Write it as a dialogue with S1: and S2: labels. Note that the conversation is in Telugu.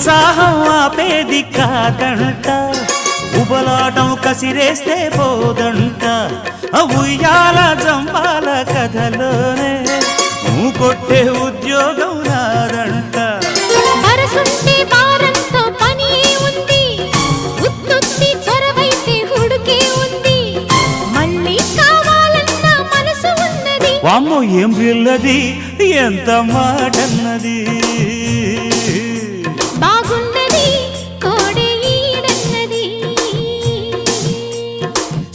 S1: ఉత్సాహం ఆపేది కాదంట, ఉబలాటం కసిరేస్తే పోదంట. ఉయ్యాల జంపాల కథలోనే నువ్వు కొట్టే ఉద్యోగం రాదంట.
S2: వరసుంటే వారంతో పని ఉంది, ఉత్తుత్తి చొరవైతే హుడుకే ఉంది. మళ్ళీ కావాలన్న మనసు ఉన్నది.
S1: వామ్మో ఏం పిల్లది ఎంత మాటన్నది.